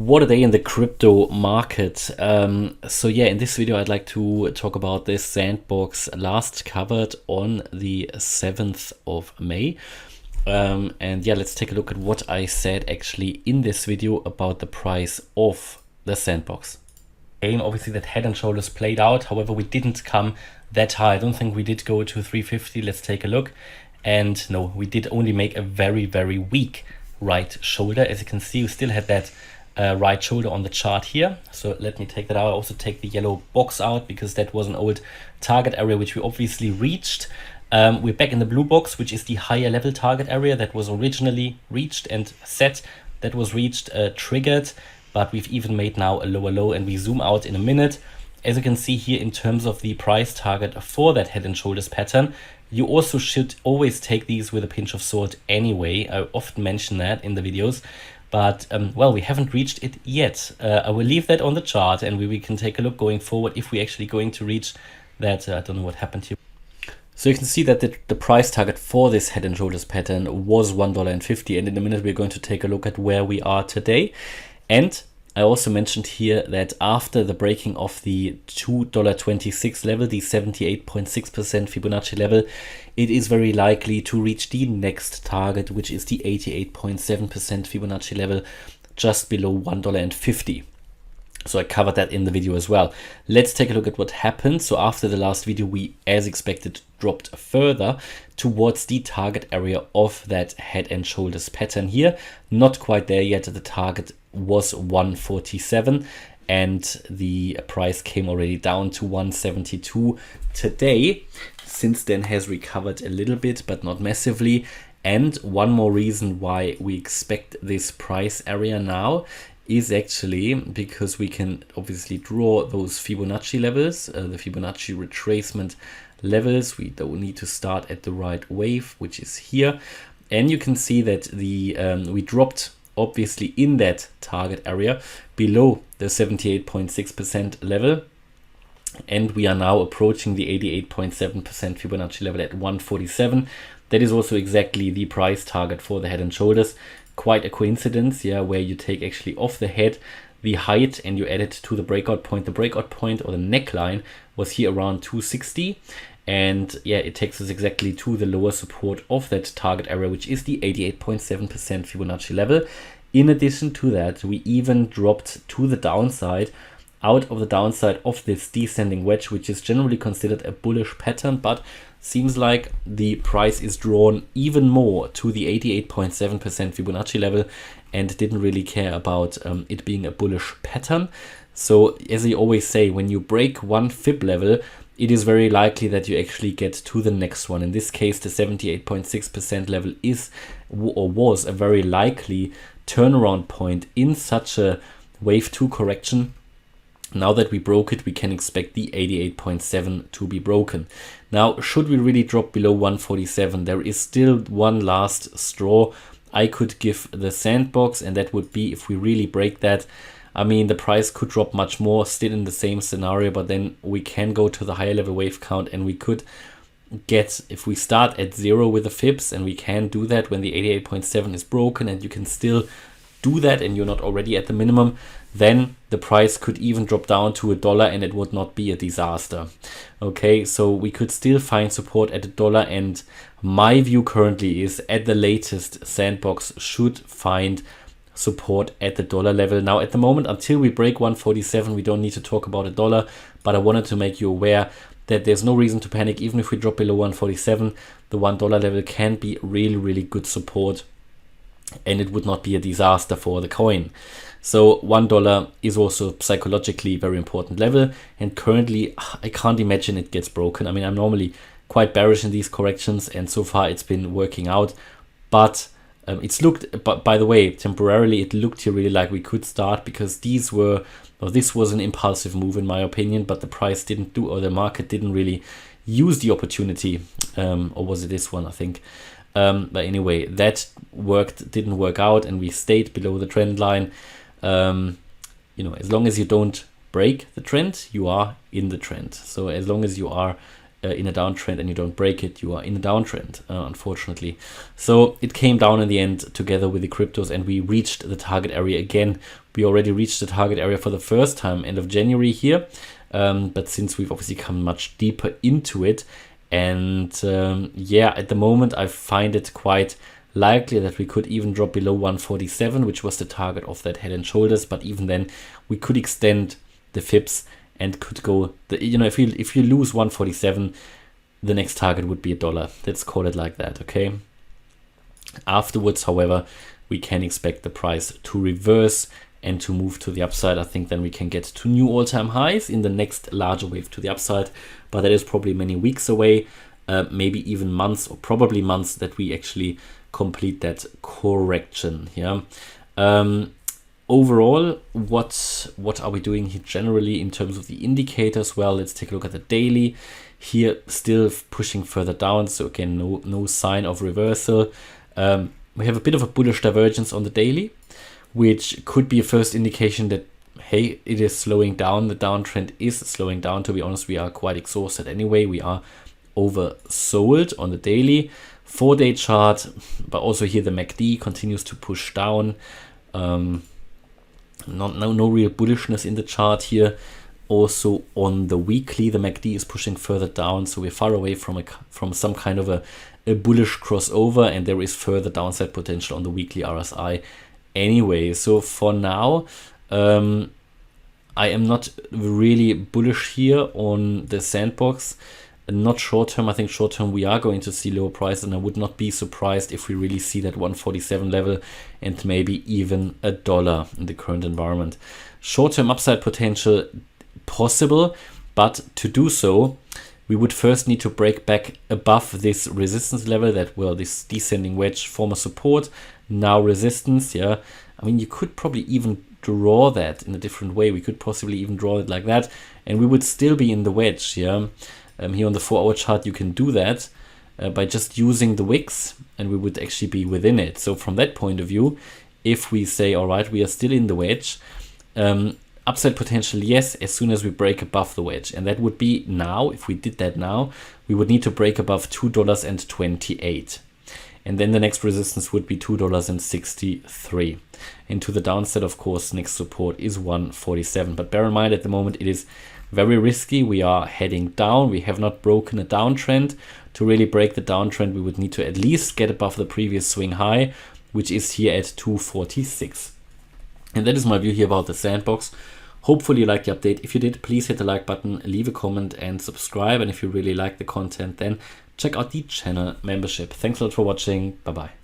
What a day in the crypto market. So yeah, in this video I'd like to talk about this Sandbox last covered on the 7th of May. And yeah, let's take a look at what I said actually in this video about the price of the Sandbox. Obviously that head and shoulders played out, however we didn't come that high. I don't think we did go to 350. Let's take a look. And no, we did only make a very weak right shoulder. As you can see, we still had that right shoulder on the chart here. So let me take that out. I also take the yellow box out because that was an old target area which we obviously reached. We're back in the blue box, which is the higher level target area that was originally reached and set. That was reached, triggered, but we've even made now a lower low, and we zoom out in a minute. As you can see here, in terms of the price target for that head and shoulders pattern, you also should always take these with a pinch of salt anyway. I often mention that in the videos, but well, we haven't reached it yet. I will leave that on the chart, and we can take a look going forward if we're actually going to reach that. I don't know what happened here. So you can see that the price target for this head and shoulders pattern was $1.50, and in a minute we're going to take a look at where we are today. And I also mentioned here that after the breaking of the $2.26 level, the 78.6% Fibonacci level, it is very likely to reach the next target, which is the 88.7% Fibonacci level, just below $1.50. So I covered that in the video as well. Let's take a look at what happened. So after the last video, we, as expected, dropped further towards the target area of that head and shoulders pattern here. Not quite there yet. The target was 147 and the price came already down to 172 today. Since then has recovered a little bit, but not massively. And one more reason why we expect this price area now is actually because we can obviously draw those Fibonacci levels, the Fibonacci retracement levels. We don't need to start at the right wave, which is here. And you can see that the we dropped obviously in that target area below the 78.6% level. And we are now approaching the 88.7% Fibonacci level at 147. That is also exactly the price target for the head and shoulders. Quite a coincidence, yeah, where you take actually off the head the height and you add it to the breakout point. The breakout point or the neckline was here around 260, and yeah, it takes us exactly to the lower support of that target area, which is the 88.7% Fibonacci level. In addition to that, we even dropped to the downside, out of the downside of this descending wedge, which is generally considered a bullish pattern, but seems like the price is drawn even more to the 88.7% Fibonacci level and didn't really care about it being a bullish pattern. So as I always say, when you break one fib level, it is very likely that you actually get to the next one. In this case, the 78.6% level is or was a very likely turnaround point in such a wave 2 correction. Now that we broke it, we can expect the 88.7 to be broken. Now, should we really drop below 147, there is still one last straw I could give the Sandbox, and that would be if we really break that. I mean, the price could drop much more, still in the same scenario, but then we can go to the higher level wave count, and we could get, if we start at 0 with the fibs, and we can do that when the 88.7 is broken, and you can still do that and you're not already at the minimum, then the price could even drop down to $1 and it would not be a disaster. Okay, so we could still find support at $1, and my view currently is at the latest Sandbox should find support at the $1 level. Now at the moment, until we break 147, we don't need to talk about $1, but I wanted to make you aware that there's no reason to panic. Even if we drop below 147, the $1 level can be really good support, and it would not be a disaster for the coin. So $1 is also psychologically a very important level, and currently I can't imagine it gets broken. I mean, I'm normally quite bearish in these corrections, and so far it's been working out, but it's looked, but by the way, temporarily it looked here really like we could start, because these were, well, this was an impulsive move in my opinion, but the price didn't do, or the market didn't really use the opportunity, or was it this one, I think. But anyway, that didn't work out, and we stayed below the trend line. You know, as long as you don't break the trend, you are in the trend. So as long as you are in a downtrend and you don't break it, you are in a downtrend, unfortunately. So it came down in the end together with the cryptos, and we reached the target area again We already reached the target area for the first time end of January here, but since we've obviously come much deeper into it, and yeah, at the moment I find it quite likely that we could even drop below 147, which was the target of that Head and Shoulders. But even then, we could extend the fips and could go, if you lose 147, the next target would be $1. Let's call it like that, okay? Afterwards, however, we can expect the price to reverse and to move to the upside. I think then we can get to new all-time highs in the next larger wave to the upside, but that is probably many weeks away, maybe even months, or probably months, that we actually complete that correction. Yeah. Overall, what are we doing here generally in terms of the indicators? Well, let's take a look at the daily. Here, still pushing further down. So again, no sign of reversal. We have a bit of a bullish divergence on the daily, which could be a first indication that, hey, it is slowing down. The downtrend is slowing down. To be honest, we are quite exhausted anyway. We are oversold on the daily. 4-day chart, but also here the MACD continues to push down. No real bullishness in the chart here. Also on the weekly, the MACD is pushing further down, so we're far away from some kind of a bullish crossover, and there is further downside potential on the weekly RSI anyway. So for now, I am not really bullish here on the Sandbox. Not short term. I think short term we are going to see lower prices, and I would not be surprised if we really see that 147 level and maybe even $1 in the current environment. Short term upside potential possible, but to do so, we would first need to break back above this resistance level that, well, this descending wedge, former support, now resistance. Yeah, I mean, you could probably even draw that in a different way. We could possibly even draw it like that, and we would still be in the wedge. Yeah. Here on the 4-hour chart, you can do that by just using the wicks, and we would actually be within it. So from that point of view, if we say, all right, we are still in the wedge, upside potential, yes, as soon as we break above the wedge. And that would be now, if we did that now, we would need to break above $2.28. And then the next resistance would be $2.63. And to the downside, of course, next support is 147. But bear in mind, at the moment, it is very risky. We are heading down. We have not broken a downtrend. To really break the downtrend, we would need to at least get above the previous swing high, which is here at 246. And that is my view here about the Sandbox. Hopefully you liked the update. If you did, please hit the like button, leave a comment and subscribe. And if you really like the content, then check out the channel membership. Thanks a lot for watching. Bye bye.